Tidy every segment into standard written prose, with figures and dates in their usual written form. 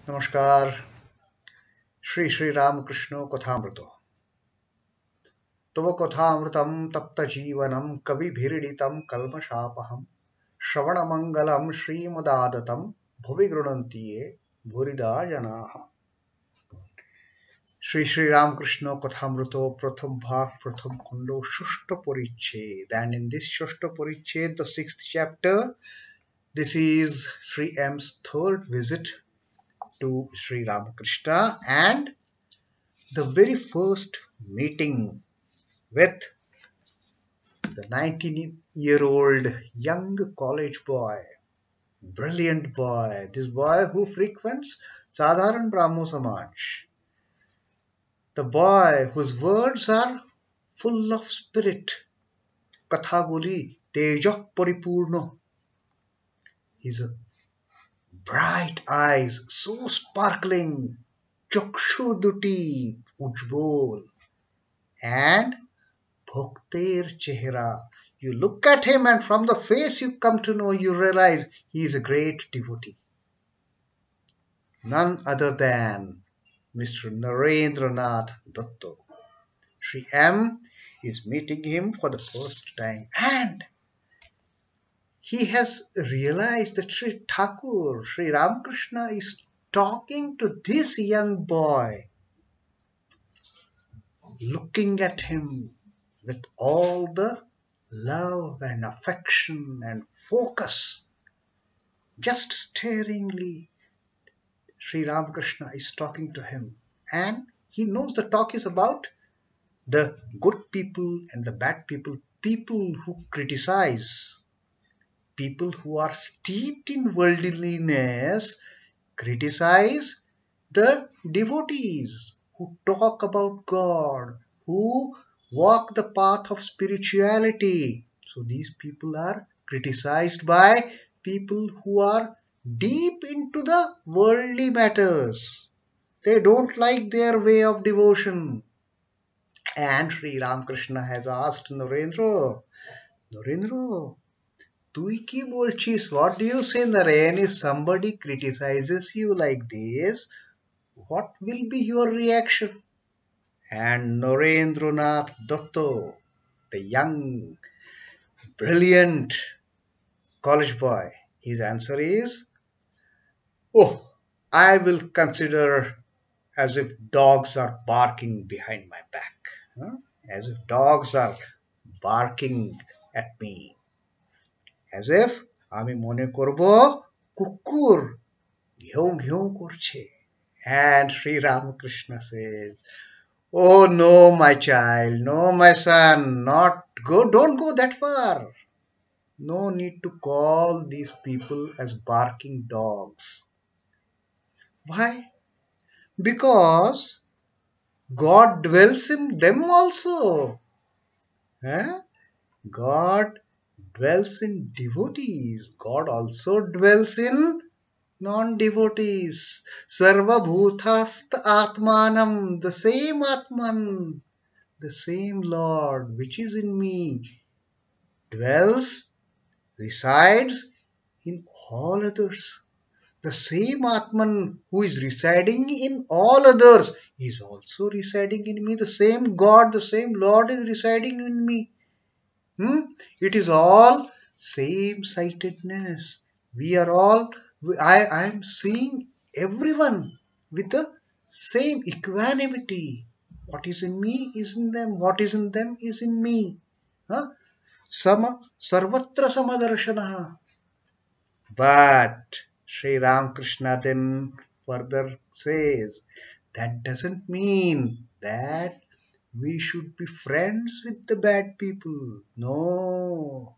नमस्कार। Shri Ramakrishna Kathamrita तव कथामृतं तप्त जीवनं कविभिरीडितं कल्मषापहं श्रवणमंगलं श्रीमदादतं भुवि गृह्णन्ति ये भूरिदा जनाः। श्री Ramakrishna Kathamrita प्रथम भाग प्रथम खंडो षष्ठ परिच्छेद, and in this षष्ठ परिच्छेद, the sixth chapter, this is Sri M's third visit to Sri Ramakrishna and the very first meeting with the 19-year-old young college boy, brilliant boy, this boy who frequents Sadharan Brahmo Samaj, the boy whose words are full of spirit, Kathaguli Tejah Paripurno, his bright eyes so sparkling, Chakshuduti Ujbol, and Bhaktir Chehra. You look at him and from the face you come to know, you realize he is a great devotee. None other than Mr. Narendranath Dutta. Sri M is meeting him for the first time and he has realized that Sri Thakur, Sri Ramakrishna is talking to this young boy, looking at him with all the love and affection and focus, just staringly. Sri Ramakrishna is talking to him, and he knows the talk is about the good people and the bad people, people who criticize, people who are steeped in worldliness, criticize the devotees who talk about God, who walk the path of spirituality. So these people are criticized by people who are deep into the worldly matters. They don't like their way of devotion. And Sri Ramakrishna has asked Narendra, তুই কি বলছিস? What do you say, Naren? If somebody criticizes you like this, what will be your reaction? And Narendranath Dutta, the young, brilliant college boy, his answer is, oh, I will consider as if dogs are barking behind my back. Huh? As if dogs are barking at me. As if আমি মনে করব কুকুর ঘেউ ঘেউ করছে. And Sri Ramakrishna says, oh no, my child, no, my son, don't go that far. No need to call these people as barking dogs. Why? Because God dwells in them also. Eh? God dwells in devotees. God also dwells in non-devotees. Sarva bhutast atmanam, the same Atman, the same Lord which is in me, dwells, resides in all others. The same Atman who is residing in all others is also residing in me. The same God, the same Lord is residing in me. It is all same-sightedness. We are all, I am seeing everyone with the same equanimity. What is in me is in them. What is in them is in me. Sarvatra samadarshanaha. But Sri Ramakrishna then further says, that doesn't mean that we should be friends with the bad people. No,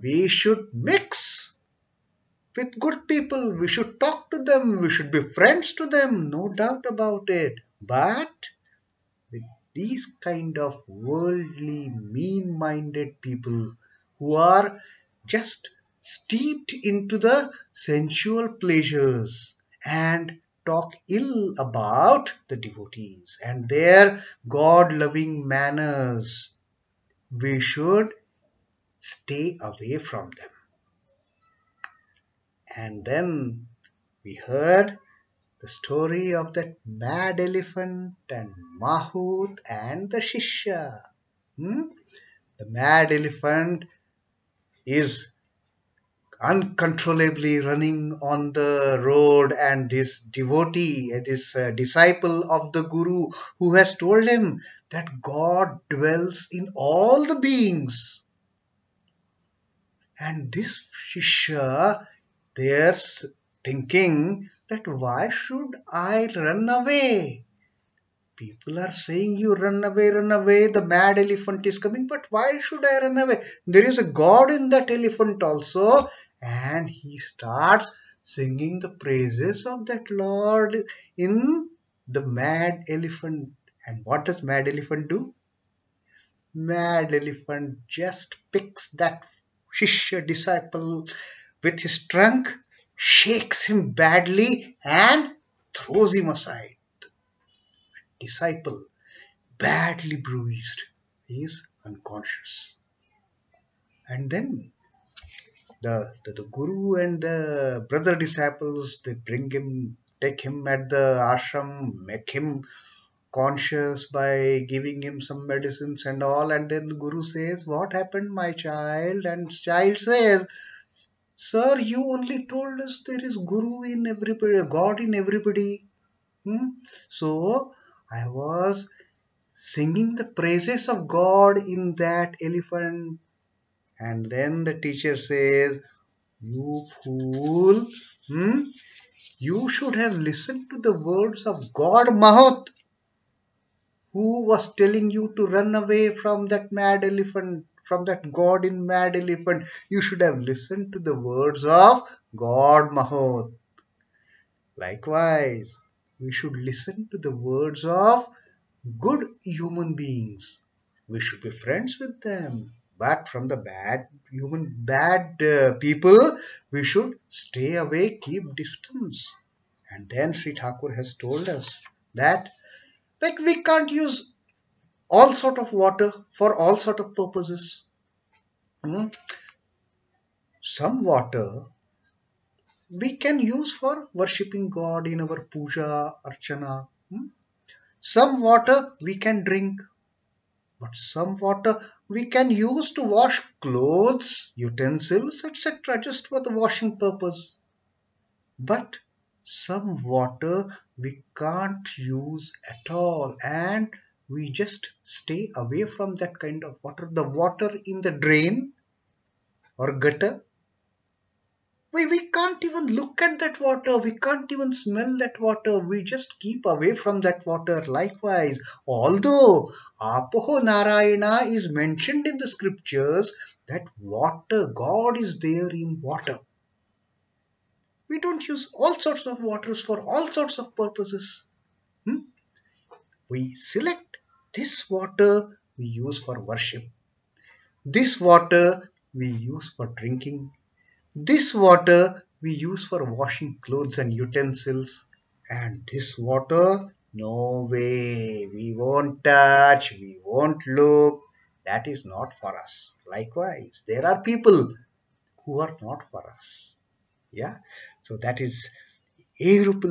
we should mix with good people. We should talk to them. We should be friends to them. No doubt about it. But with these kind of worldly, mean-minded people who are just steeped into the sensual pleasures and talk ill about the devotees and their God-loving manners, we should stay away from them. And then we heard The story of that mad elephant and Mahout and the Shishya. Hmm? The mad elephant is uncontrollably running on the road, and this devotee, this disciple of the Guru, who has told him that God dwells in all the beings. And this Shishya, there's thinking that why should I run away? People are saying you run away, the mad elephant is coming, but why should I run away? There is a God in that elephant also. And he starts singing the praises of that Lord in the mad elephant. And what does mad elephant do? Mad elephant just picks that Shishya disciple with his trunk, shakes him badly, and throws him aside. Disciple, badly bruised, he is unconscious. And then the Guru and the brother disciples, they bring him, take him at the ashram, make him conscious by giving him some medicines and all. And then the Guru says, what happened, my child? And child says, sir, you only told us there is Guru in everybody, God in everybody. So I was singing the praises of God in that elephant. And then the teacher says, you fool, you should have listened to the words of God Mahot, who was telling you to run away from that mad elephant, from that God in mad elephant. You should have listened to the words of God Mahot. Likewise, we should listen to the words of good human beings. We should be friends with them. But from the bad people, we should stay away, keep distance. And then Sri Thakur has told us that, like, we can't use all sort of water for all sort of purposes. Hmm? Some water we can use for worshipping God in our puja, archana. Some water we can drink, but some water we can use to wash clothes, utensils, etc., just for the washing purpose. But some water we can't use at all, and we just stay away from that kind of water. The water in the drain or gutter, we can't even look at that water. We can't even smell that water. We just keep away from that water. Likewise, although Apoho Narayana is mentioned in the scriptures, that water, God is there in water. We don't use all sorts of waters for all sorts of purposes. We select this water we use for worship. This water we use for drinking. This water we use for washing clothes and utensils. And this water, no way, we won't touch, we won't look. That is not for us. Likewise, there are people who are not for us. Yeah. So that is এইরূপ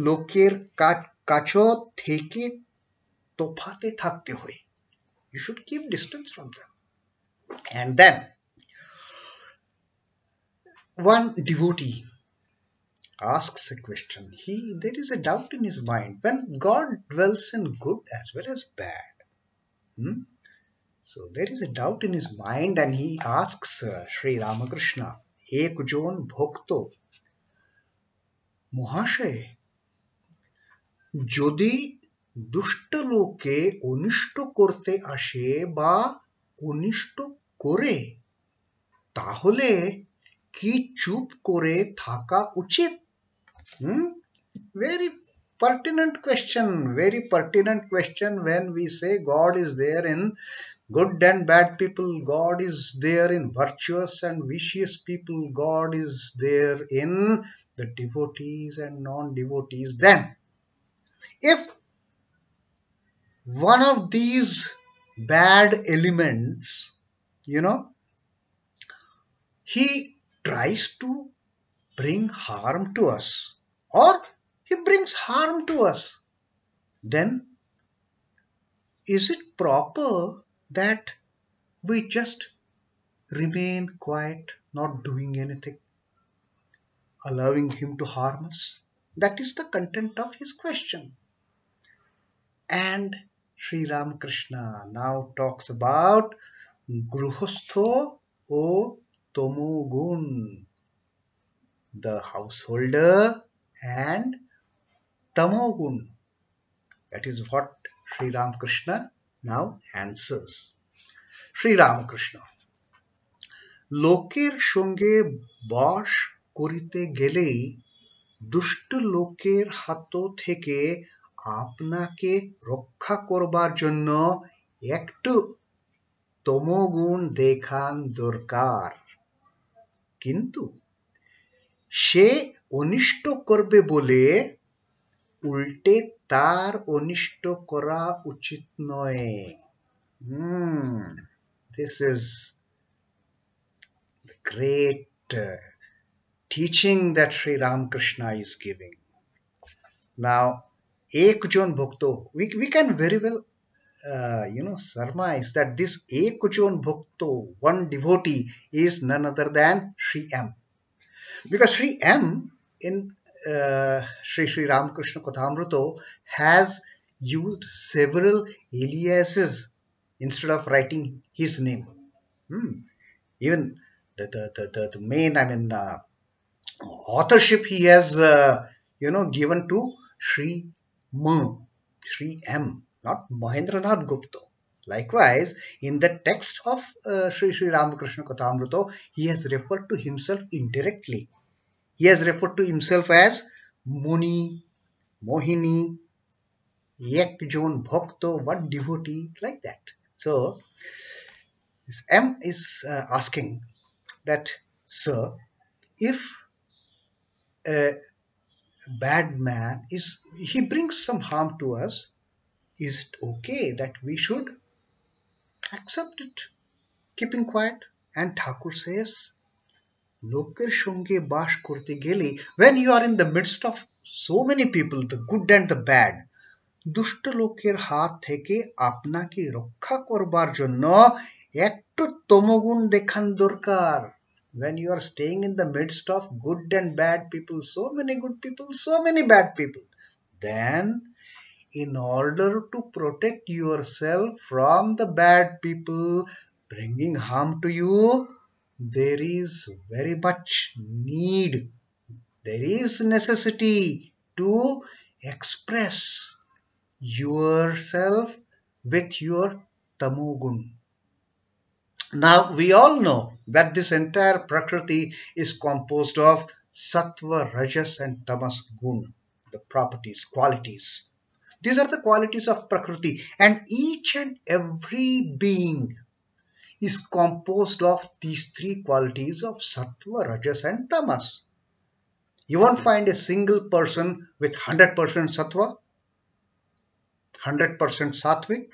লোকের কাছে থেকে তোফাতে থাকতে হয়. You should keep distance from them. And then one devotee asks a question. There is a doubt in his mind when God dwells in good as well as bad. So there is a doubt in his mind, and he asks Sri Ramakrishna, Ekjon Bhokto, Mohashay, যদি দুষ্ট লোকে অনিষ্ট করতে আসে বা অনিষ্ট করে, তাহলে কি চুপ করে থাকা উচিত? Very pertinent question when we say God is there in good and bad people, God is there in virtuous and vicious people, God is there in the devotees and non-devotees. Then if one of these bad elements, he tries to bring harm to us, or he brings harm to us, then is it proper that we just remain quiet, not doing anything, allowing him to harm us? That is the content of his question. And Sri Ramakrishna now talks about Gruhastho o Tomogun, the householder, and Tamogun. That is what Sri Ramakrishna now answers. Sri Ramakrishna, লোকের সঙ্গে বাস করিতে গেলেই দুষ্ট লোকের হাত থেকে আপনাকে রক্ষা করবার জন্য একটু তমোগুণ দেখান দরকার। কিন্তু সে অনিষ্ট করবে বলে উল্টে তার অনিষ্ট করা উচিত নয়। This is the great teaching that Sri Ramakrishna is giving. Now, Ekjon Bhakto, we can very well surmise that this Ekjon Bhakto, one devotee, is none other than Sri M. Because Sri M in Sri Ramakrishna Kathamrita has used several aliases instead of writing his name. Even the main, authorship he has, given to Sri M, not Mahendranath Gupta. Likewise, in the text of Sri Ramakrishna Kathamrita, he has referred to himself indirectly. He has referred to himself as Muni, Mohini, Ekjon Bhakto, one devotee, like that. So, this M is asking that, sir, if a bad man he brings some harm to us, is it okay that we should accept it, keeping quiet? And Thakur says, লোকের সঙ্গে বাস করতে গেলে, when you are in the midst of so many people, the good and the bad, দুষ্ট লোকের হাত থেকে আপনাকে রক্ষা করবার জন্য একটু তমোগুণ দেখান দরকার। When you are staying in the midst of good and bad people, so many good people, so many bad people, then in order to protect yourself from the bad people bringing harm to you, there is very much need, there is necessity to express yourself with your tamogun. Now we all know that this entire prakriti is composed of sattva, rajas and tamas gun, the properties, qualities. These are the qualities of prakriti, and each and every being is composed of these three qualities of sattva, rajas and tamas. You won't find a single person with 100% sattva, 100% sattvic,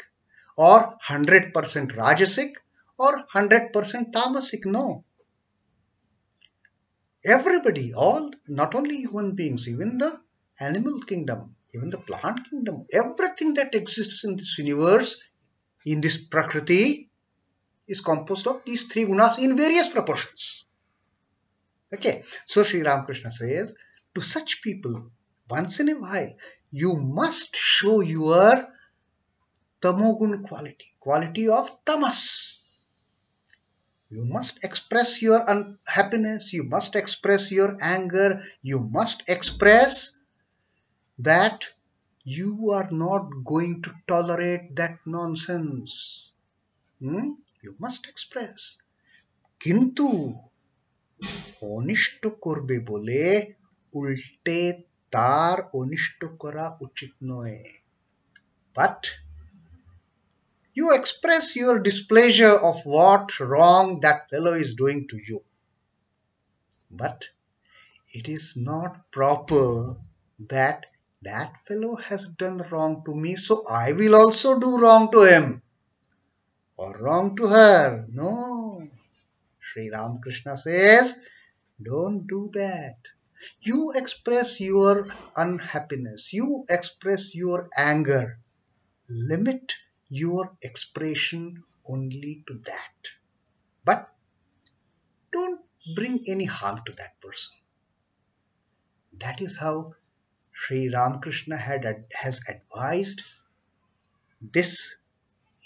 or 100% rajasic, or 100% tamasic. No. Everybody, all, not only human beings, even the animal kingdom, even the plant kingdom, everything that exists in this universe, in this prakriti, is composed of these three gunas in various proportions. Okay, so Sri Ramakrishna says, to such people, once in a while, you must show your tamogun quality of tamas. You must express your unhappiness, you must express your anger, you must express that you are not going to tolerate that nonsense. You must express. Kintu অনিষ্ট করবে বলে উল্টে তার অনিষ্ট করা উচিত নয়। But you express your displeasure of what wrong that fellow is doing to you. But it is not proper that that fellow has done wrong to me, so I will also do wrong to him or wrong to her. No. Sri Ramakrishna says, don't do that. You express your unhappiness, you express your anger. Limit your expression only to that. But don't bring any harm to that person. That is how Sri Ramakrishna has advised this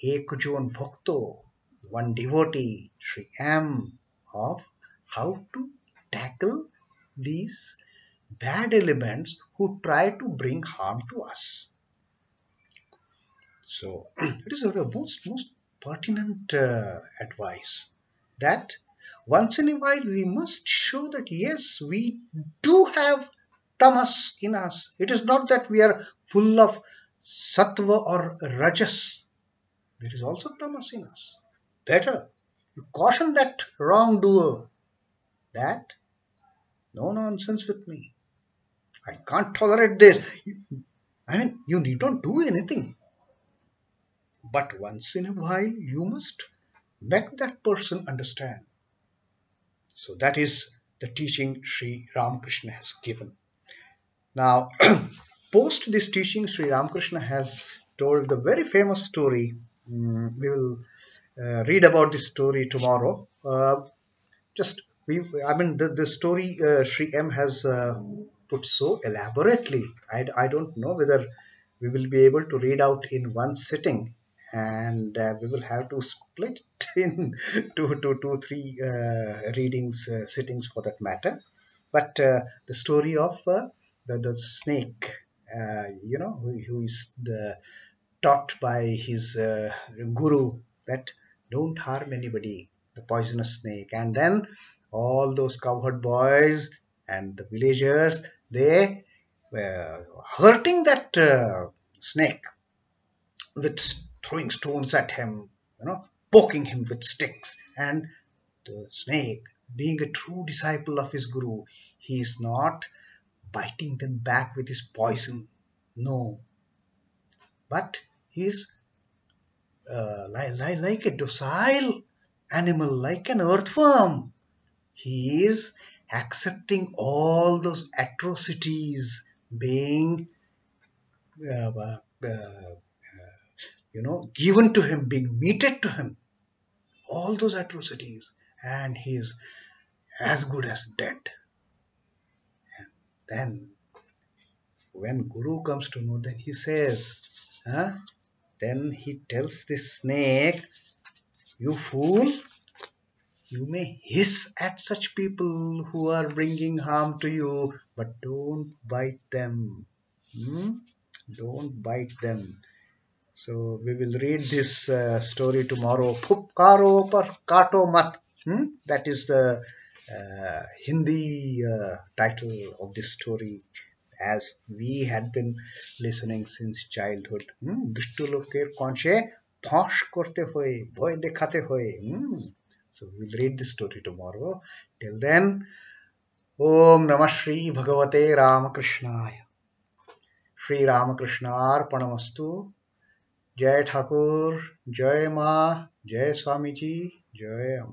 Ekjon Bhakto, one devotee, Sri M, of how to tackle these bad elements who try to bring harm to us. So it is a most pertinent advice that once in a while we must show that yes, we do have tamas in us. It is not that we are full of sattva or rajas. There is also tamas in us. Better you caution that wrongdoer that no nonsense with me. I can't tolerate this. I mean, you need not do anything. But once in a while, you must make that person understand. So that is the teaching Sri Ramakrishna has given. Now, post this teaching, Sri Ramakrishna has told the very famous story. We will read about this story tomorrow. Just I mean, the story Sri M has put so elaborately. I don't know whether we will be able to read out in one sitting, and we will have to split in three readings sittings for that matter. But the story of the snake, who is taught by his guru that don't harm anybody, the poisonous snake. And then all those cowherd boys and the villagers, they were hurting that snake with throwing stones at him, poking him with sticks. And the snake, being a true disciple of his guru, he is not biting them back with his poison. No, but he is like a docile animal, like an earthworm. He is accepting all those atrocities being, uh, uh, given to him, being meted to him. All those atrocities, and he is as good as dead. And then, when Guru comes to know, then he says, huh? Then he tells this snake, "You fool! You may hiss at such people who are bringing harm to you, but don't bite them. Hmm? Don't bite them." So we will read this story tomorrow. Phupkaro par kato mat. That is the Hindi title of this story, as we had been listening since childhood. দুষ্ট লোকের কঞ্চে ফস করতে হয়, ভয় দেখাতে হয়. So we'll read this story tomorrow. Till then, Om Namah Shri Bhagavate Ramakrishnaaya. Shri Ramakrishna Arpanamastu. Jai Thakur, Jai Ma, Jai Swamiji, Jai Am.